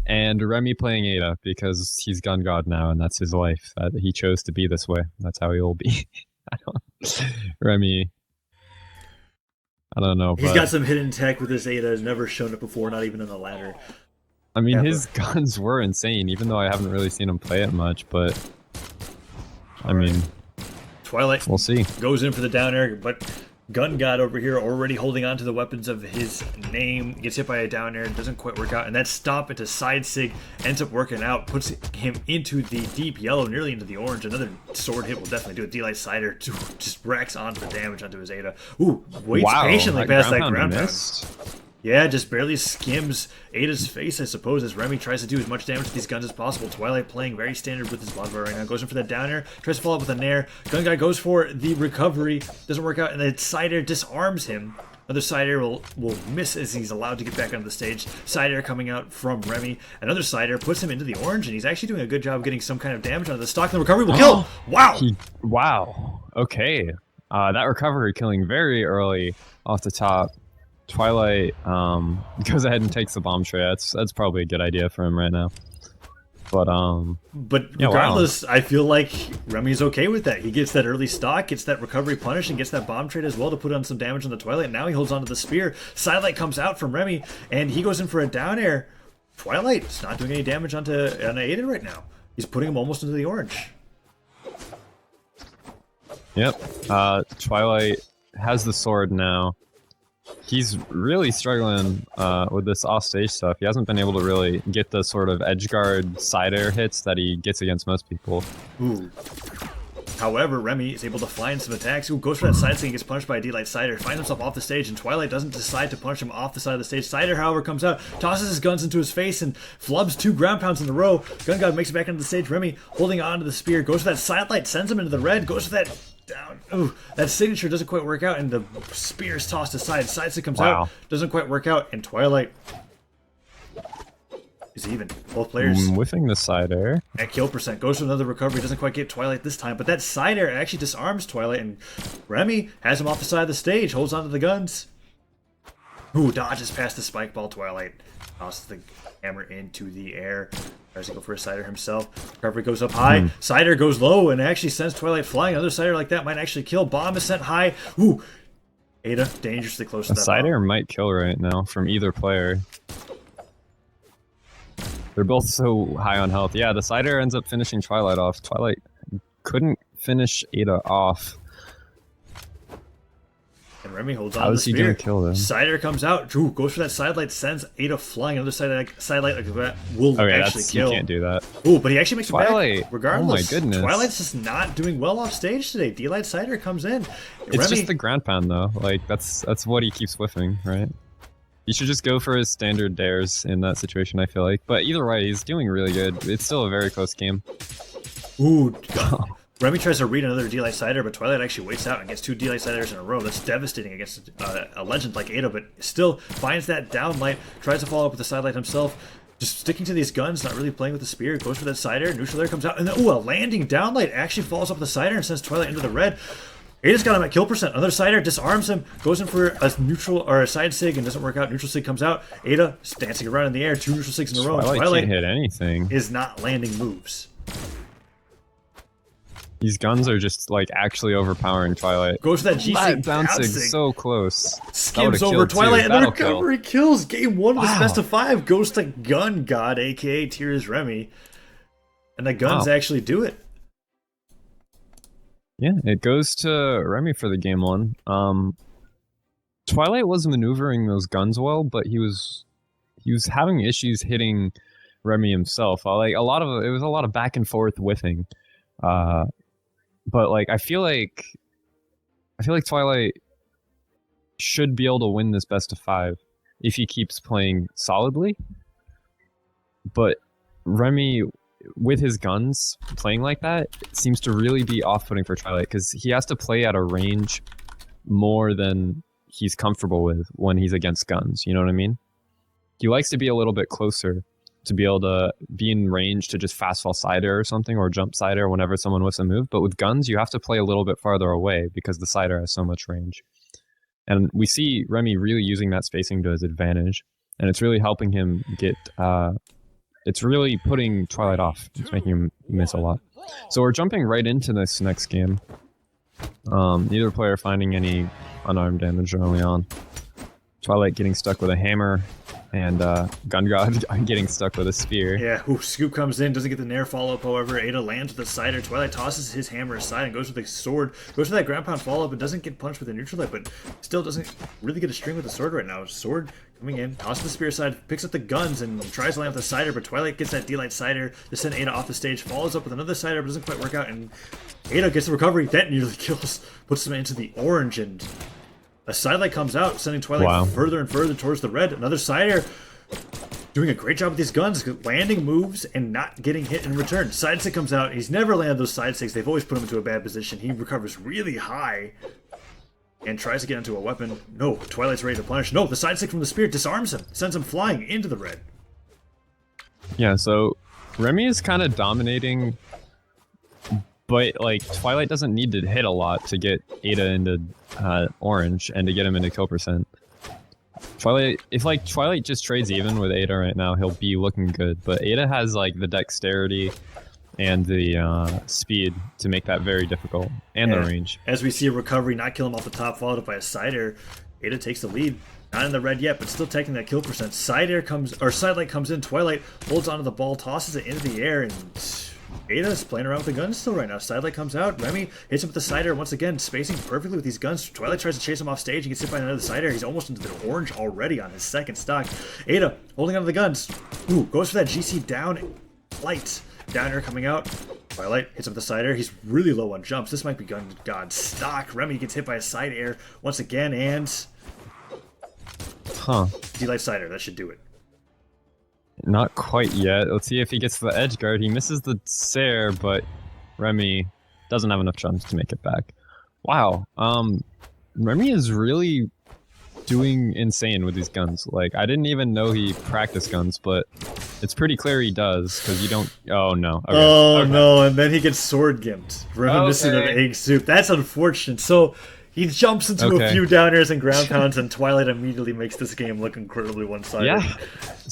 and Remy playing Ada because he's gun god now, and that's his life. That he chose to be this way. That's how he will be. I don't. Remy. I don't know, He's but got some hidden tech with this Ada. Has never shown it before, not even in the ladder. I mean, Ever. his guns were insane, even though I haven't really seen him play it much. But I mean, Twilight we'll see. goes in for the down air, but Gun God over here already holding on to the weapons of his name, gets hit by a down air, doesn't quite work out, and that stomp into side sig ends up working out, puts him into the deep yellow, nearly into the orange. Another sword hit will definitely do it. D-Light Cider just racks onto the damage onto his Ada. Ooh, waits patiently past that ground pound. Yeah, just barely skims Ada's face, I suppose, as Remy tries to do as much damage with these guns as possible. Twilight playing very standard with his Bodvar right now. Goes in for that down air, tries to follow up with a nair. Gun Guy goes for the recovery, doesn't work out, and then Cider disarms him. Another side air will miss as he's allowed to get back onto the stage. Side air coming out from Remy. Another side air puts him into the orange, and he's actually doing a good job getting some kind of damage onto the stock. And the recovery will kill! Wow! Wow. Okay. That recovery killing very early off the top. Twilight goes ahead and takes the bomb tray. That's probably a good idea for him right now. But yeah, regardless, wow. I feel like Remy's okay with that. He gets that early stock, gets that recovery punish, and gets that bomb trade as well to put on some damage on the Twilight. Now he holds onto the spear. Sidelight comes out from Remy, and he goes in for a down air. Twilight's not doing any damage onto Ada right now. He's putting him almost into the orange. Yep. Twilight has the sword now. He's really struggling with this offstage stuff. He hasn't been able to really get the sort of edge guard side air hits that he gets against most people. Ooh. However, Remy is able to find some attacks. Ooh, goes for that side swing, gets punished by a D-Light Cider, finds himself off the stage, and Twilight doesn't decide to punish him off the side of the stage. Cider, however, comes out, tosses his guns into his face, and flubs 2 ground pounds in a row. Gun God makes it back into the stage. Remy holding on to the spear, goes for that sidelight, sends him into the red, goes for that down. Ooh, that signature doesn't quite work out, and the spear is tossed aside. Sidestick comes out, doesn't quite work out, and Twilight is even. Both players whiffing the side air. At kill percent. Goes for another recovery, doesn't quite get Twilight this time, but that side air actually disarms Twilight, and Remy has him off the side of the stage, holds onto the guns. Ooh, dodges past the spike ball. Twilight tosses the hammer into the air. Tries to go for a Cider himself. Recovery goes up high. Cider goes low and actually sends Twilight flying. Another Cider like that might actually kill. Bomb is sent high. Ooh, Ada dangerously close to that. Cider might kill right now from either player. They're both so high on health. Yeah, the Cider ends up finishing Twilight off. Twilight couldn't finish Ada off. And Remy holds on to the spear. How is he gonna kill them? Cider comes out. Drew goes for that sidelight, sends Ada flying. Another sidelight like that will actually kill. You can't do that. Ooh, but he actually makes Twilight. it back. Regardless, Oh my goodness. Twilight's just not doing well off stage today. D-Light Cider comes in. It's Remy, just the ground pound though. Like that's what he keeps whiffing, right? You should just go for his standard dares in that situation, I feel like. But either way, he's doing really good. It's still a very close game. Ooh, God. Remy tries to read another D-Light Cider, but Twilight actually waits out and gets 2 D-Light Ciders in a row. That's devastating against a legend like Ada, but still finds that down light, tries to follow up with the sidelight himself, just sticking to these guns, not really playing with the spear, goes for that Cider, neutral air comes out, and then, ooh, a landing down light actually falls off the Cider and sends Twilight into the red. Ada's got him at kill percent. Another Cider disarms him, goes in for a neutral or a side sig and doesn't work out. Neutral sig comes out. Ada is dancing around in the air, 2 neutral sigs in a row. Twilight can't hit anything. Is not landing moves. These guns are just like actually overpowering Twilight. Goes for that G-Sig. Bouncing so close. Skims over Twilight and the recovery kills. Game 1 of this best of 5 goes to Gun God, aka Tears Remy. And the guns actually do it. Yeah, it goes to Remy for the game 1. Twilight was maneuvering those guns well, but he was having issues hitting Remy himself. Like it was a lot of back and forth whiffing. But like I feel like Twilight should be able to win this best of 5 if he keeps playing solidly. But Remy, with his guns playing like that, seems to really be off-putting for Twilight because he has to play at a range more than he's comfortable with when he's against guns. You know what I mean? He likes to be a little bit closer to be able to be in range to just fast fall Cider or something, or jump Cider whenever someone whiffs a move. But with guns, you have to play a little bit farther away because the Cider has so much range. And we see Remy really using that spacing to his advantage, and it's really helping him get it's really putting Twilight off. It's making him miss a lot. So we're jumping right into this next game. Neither player finding any unarmed damage early on. Twilight getting stuck with a hammer, and Gun God getting stuck with a spear. Yeah, Scoop comes in, doesn't get the Nair follow-up, however. Ada lands with a Cider. Twilight tosses his hammer aside and goes with the sword. Goes for that ground pound follow-up and doesn't get punched with a neutral hit, but still doesn't really get a string with the sword right now. Sword coming in, tosses the spear aside, picks up the guns and tries to land with a Cider, but Twilight gets that D-Light Cider to send Ada off the stage, follows up with another Cider, but doesn't quite work out, and Ada gets the recovery. That nearly kills, puts him into the orange, and a Sidelight comes out, sending Twilight further and further towards the red. Another Cider doing a great job with these guns, landing moves and not getting hit in return. Side stick comes out. He's never landed those side sticks. They've always put him into a bad position. He recovers really high and tries to get into a weapon. No, Twilight's ready to punish. No, the side stick from the spear disarms him, sends him flying into the red. Yeah, so Remmy is kind of dominating, but like Twilight doesn't need to hit a lot to get Ada into orange and to get him into kill percent. Twilight, if like Twilight just trades even with Ada right now, he'll be looking good. But Ada has like the dexterity and the speed to make that very difficult, and the range. As we see a recovery, not kill him off the top, followed up by a Cider. Ada takes the lead. Not in the red yet, but still taking that kill percent. Sidelight comes in. Twilight holds onto the ball, tosses it into the air, and Ada's playing around with the guns still right now. Sidelight comes out. Remy hits him with the Cider once again, spacing perfectly with these guns. Twilight tries to chase him off stage. He gets hit by another Cider. He's almost into the orange already on his second stock. Ada holding onto the guns. Ooh, goes for that GC down. Light. Downer coming out. Twilight hits him with the Cider. He's really low on jumps. This might be Gun God's stock. Remy gets hit by a side air once again, and D-Light Cider. That should do it. Not quite yet. Let's see if he gets to the edge guard. He misses the Sair, but Remy doesn't have enough jumps to make it back. Wow. Remy is really doing insane with these guns. Like, I didn't even know he practiced guns, but it's pretty clear he does, because you don't... Oh, no. Okay. Oh, no, and then he gets sword gimped. Reminiscent of Egg Soup. That's unfortunate. So... he jumps into a few downers and ground pounds, and Twilight immediately makes this game look incredibly one-sided. Yeah.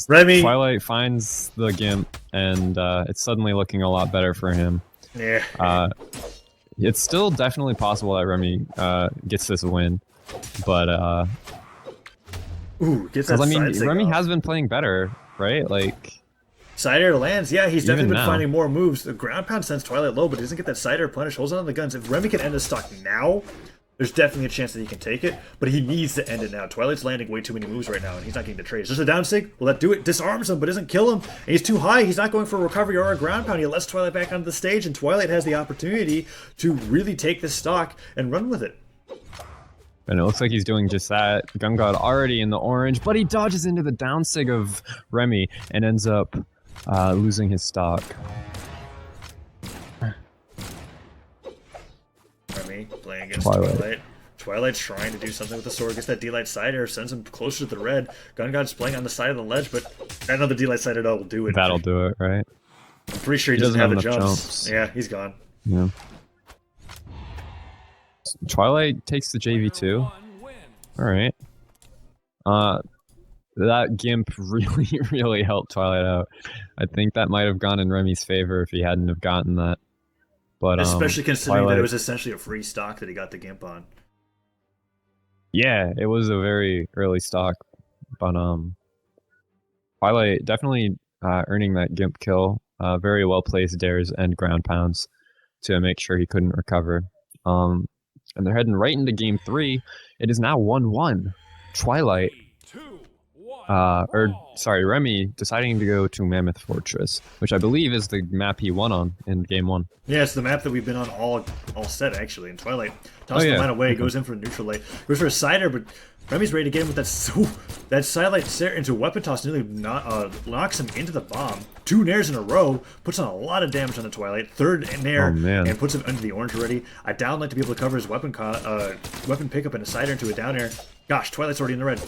Remy... Twilight finds the Gimp, and it's suddenly looking a lot better for him. Yeah. It's still definitely possible that Remy gets this win, but... Ooh, gets that Remy has been playing better, right? Like... Cider lands. Yeah, he's definitely been finding more moves. The ground pound sends Twilight low, but he doesn't get that Cider punish. Holds on to the guns. If Remy can end his stock now... there's definitely a chance that he can take it, but he needs to end it now. Twilight's landing way too many moves right now, and he's not getting the trades. Just a down sig, will that do it? Disarms him, but doesn't kill him. And he's too high. He's not going for a recovery or a ground pound. He lets Twilight back onto the stage, and Twilight has the opportunity to really take this stock and run with it. And it looks like he's doing just that. Gun God already in the orange, but he dodges into the down sig of Remy and ends up losing his stock. Remy playing against Twilight. Twilight's trying to do something with the sword, gets that D-Light Cider, sends him closer to the red. Gun God's playing on the side of the ledge, but another D-Light Cider will do it. That'll do it, right? I'm pretty sure he doesn't have the jumps. Yeah, he's gone. Yeah. Twilight takes the JV2. Alright. That Gimp really, really helped Twilight out. I think that might have gone in Remy's favor if he hadn't have gotten that. But especially considering that it was essentially a free stock that he got the Gimp on. Yeah, it was a very early stock. But Twilight definitely earning that Gimp kill. Very well placed dares and ground pounds to make sure he couldn't recover. And they're heading right into game 3. It is now 1-1. Twilight, Remy deciding to go to Mammoth Fortress, which I believe is the map he won on in game 1. Yeah, it's the map that we've been on all set actually. And Twilight tosses the line away, goes in for a neutral light, goes for a Cider, but Remy's ready to get him with that Sidelight Sair into a weapon toss, nearly knocks him into the bomb. 2 nairs in a row, puts on a lot of damage on the Twilight. Third nair, and puts him under the orange already. A down light to be able to cover his weapon pickup and a Cider into a down air. Gosh, Twilight's already in the red.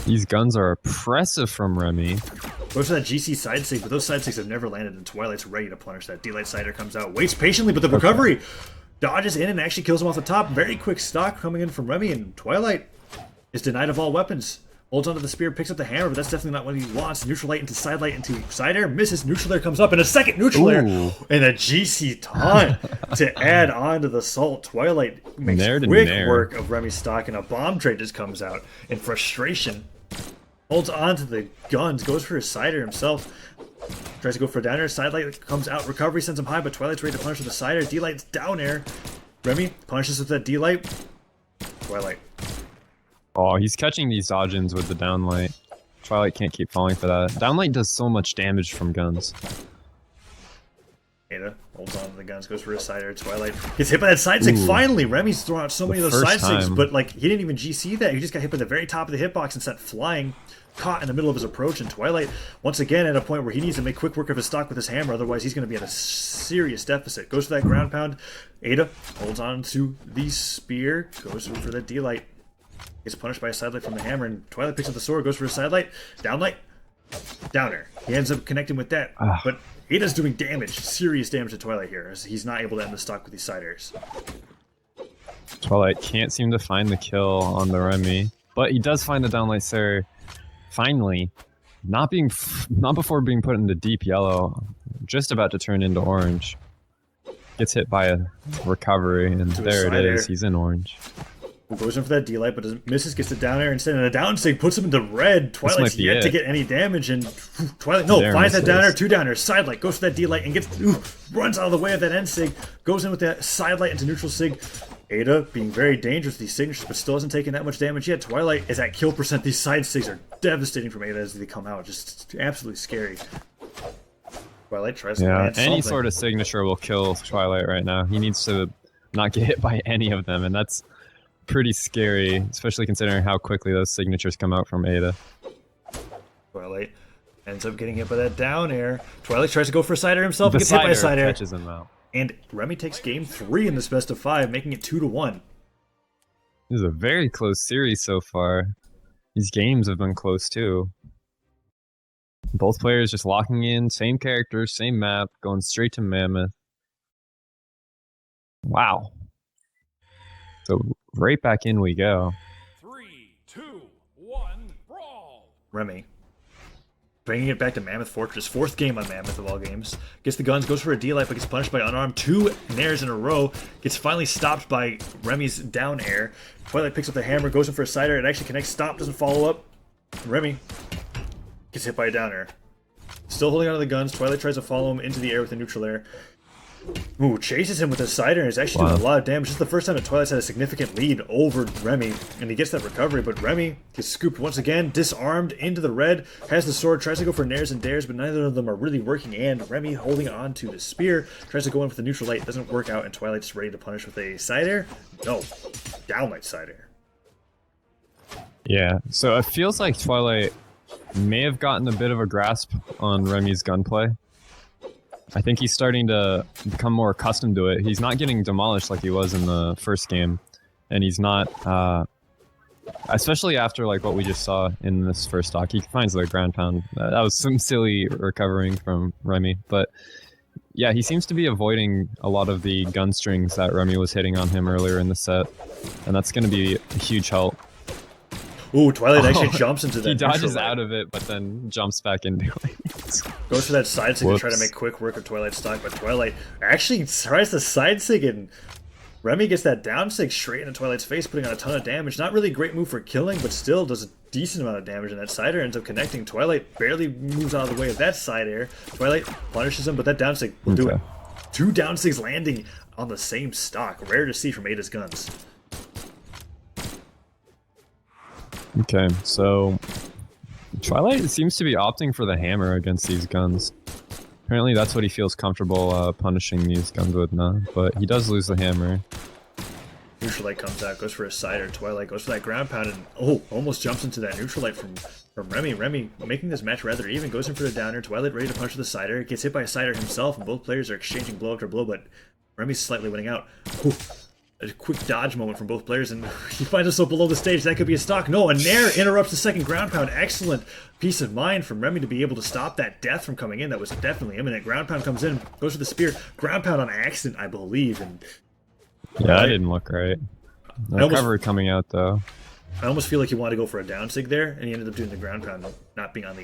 These guns are oppressive from Remy. Goes for that GC side sig, but those side sigs have never landed, and Twilight's ready to punish that. D-Light Cider comes out, waits patiently, but the recovery dodges in and actually kills him off the top. Very quick stock coming in from Remy, and Twilight is denied of all weapons. Holds onto the spear, picks up the hammer, but that's definitely not what he wants. Neutral light into side light into side air. Misses. Neutral air comes up, and a second neutral air. And a GC taunt to add on to the salt. Twilight makes quick work of Remy's stock, and a bomb trade just comes out in frustration. Holds on to the guns, goes for his side air himself. Tries to go for a down air. Side light comes out. Recovery sends him high, but Twilight's ready to punish with the side air. D-light's down air. Remy punishes with that D-light. Twilight. Oh, he's catching these dodge-ins with the downlight. Twilight can't keep falling for that. Downlight does so much damage from guns. Ada holds on to the guns, goes for a side air. Twilight gets hit by that side sig. Finally, Remy's throwing out so many of those side sigs, but like he didn't even GC that. He just got hit by the very top of the hitbox and sent flying, caught in the middle of his approach. And Twilight, once again, at a point where he needs to make quick work of his stock with his hammer, otherwise he's going to be at a serious deficit. Goes for that ground pound. Ada holds on to the spear, goes for that D-light. Gets punished by a side light from the hammer, and Twilight picks up the sword, goes for a side light, down light, downer. He ends up connecting with that, but Ada's doing damage, serious damage to Twilight here, as he's not able to end the stock with these side airs. Twilight can't seem to find the kill on the Remy, but he does find the downlight Sarah. Finally, not before being put into deep yellow, just about to turn into orange. Gets hit by a recovery, and there it is. He's in orange. Goes in for that D-light, but misses, gets the down air instead, and a down sig puts him into red. Twilight's yet to get any damage, and Twilight finds that down air, two down air, side light, goes for that D-light, and runs out of the way of that end sig, goes in with that side light into neutral sig. Ada being very dangerous with these signatures, but still hasn't taken that much damage yet. Twilight is at kill percent. These side sigs are devastating from Ada as they come out, just absolutely scary. Twilight tries to land any sort of signature will kill Twilight right now. He needs to not get hit by any of them, and that's pretty scary, especially considering how quickly those signatures come out from Ada. Twilight ends up getting hit by that down air. Twilight tries to go for a side air himself, gets hit by a side air. Catches him out. And Remy takes game 3 in this best of 5, making it 2-1. This is a very close series so far. These games have been close too. Both players just locking in, same characters, same map, going straight to Mammoth. Wow. So right back in we go. 3, 2, 1, brawl! Remy bringing it back to Mammoth Fortress. 4th game on Mammoth of all games. Gets the guns, goes for a D-light, but gets punished by unarmed. 2 nairs in a row. Gets finally stopped by Remy's down air. Twilight picks up the hammer, goes in for a side air. It actually connects, stop, doesn't follow up. Remy gets hit by a down air. Still holding on to the guns. Twilight tries to follow him into the air with a neutral air. Ooh, chases him with a side air and is actually doing a lot of damage. This is the first time that Twilight's had a significant lead over Remy, and he gets that recovery, but Remy gets scooped once again, disarmed into the red, has the sword, tries to go for nairs and dares, but neither of them are really working, and Remy holding on to the spear, tries to go in with the neutral light, doesn't work out, and Twilight's ready to punish with a side air? No, downlight side air. Yeah, so it feels like Twilight may have gotten a bit of a grasp on Remy's gunplay. I think he's starting to become more accustomed to it. He's not getting demolished like he was in the first game, and he's not, especially after like what we just saw in this first stock. He finds the ground pound. That was some silly recovering from Remy, but yeah, he seems to be avoiding a lot of the gun strings that Remy was hitting on him earlier in the set, and that's going to be a huge help. Ooh, Twilight actually jumps into that. He dodges out of it, but then jumps back into it. Goes for that side sig to try to make quick work of Twilight's stock, but Twilight actually tries the side sig, and Remy gets that down sig straight into Twilight's face, putting on a ton of damage. Not really a great move for killing, but still does a decent amount of damage, and that side air ends up connecting. Twilight barely moves out of the way of that side air. Twilight punishes him, but that down sig will do it. 2 down sigs landing on the same stock. Rare to see from Ada's guns. Okay, so Twilight seems to be opting for the hammer against these guns. Apparently that's what he feels comfortable punishing these guns with now, but he does lose the hammer. Neutral light comes out, goes for a side air. Twilight goes for that ground pound and almost jumps into that neutral light from Remy. Remy making this match rather even, goes in for the downer. Twilight ready to punch with the side air, gets hit by a side air himself, and both players are exchanging blow after blow, but Remy's slightly winning out. A quick dodge moment from both players, and he finds himself below the stage. That could be a stock. No, a nair interrupts the second ground pound. Excellent piece of mind from Remy to be able to stop that death from coming in. That was definitely imminent. Ground pound comes in, goes for the spear. Ground pound on accident, I believe. And yeah, that didn't look right. The recovery coming out, though. I almost feel like he wanted to go for a down sig there, and he ended up doing the ground pound, not being on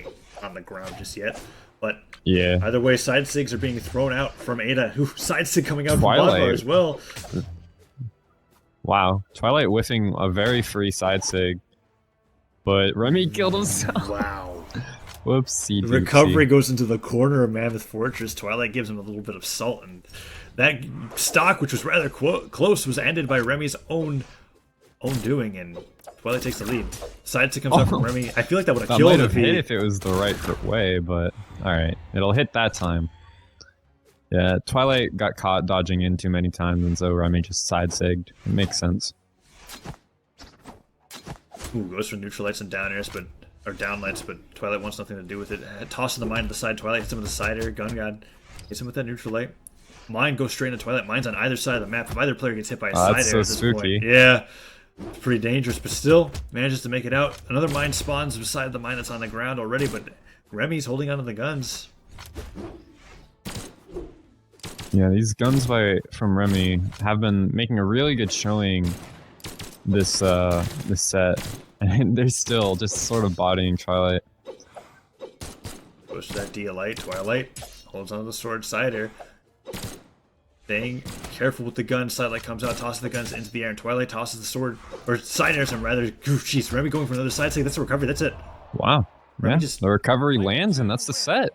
the ground just yet. But Yeah. either way, side sigs are being thrown out from Ada, who side sig coming out Twilight. from Bodvar as well. Wow. Twilight whiffing a very free side sig. But Remmy killed himself. Wow. Whoopsie. The recovery goes into the corner of Mammoth Fortress. Twilight gives him a little bit of salt, and that stock, which was rather close, was ended by Remy's own doing, and Twilight takes the lead. Side stick comes out from Remmy. I feel like that would have That killed might have if hit if it was the right way, but alright. It'll hit that time. Yeah, Twilight got caught dodging in too many times, and so Remmy just side sigged. It makes sense. Ooh, goes for neutral lights and down airs, or down lights, but Twilight wants nothing to do with it. Tossing the mine to the side. Twilight hits him with the side air. Gun God hits him with that neutral light. Mine goes straight into Twilight. Mine's on either side of the map. If either player gets hit by a side that's air so at this spooky. point, yeah, it's pretty dangerous. But still manages to make it out. Another mine spawns beside the mine that's on the ground already, but Remy's holding onto the guns. Yeah, these guns from Remmy have been making a really good showing this set, and they're still just sort of bodying Twilight. Goes to that Light. Twilight holds onto the sword sider. Staying careful with the gun. Sidelight comes out, tosses the guns into the air, and Twilight tosses the sword, or side airs him rather. Jeez, Remmy going for another side stick. That's a recovery. That's it. Wow. Yeah, just- the recovery lands, and that's the set.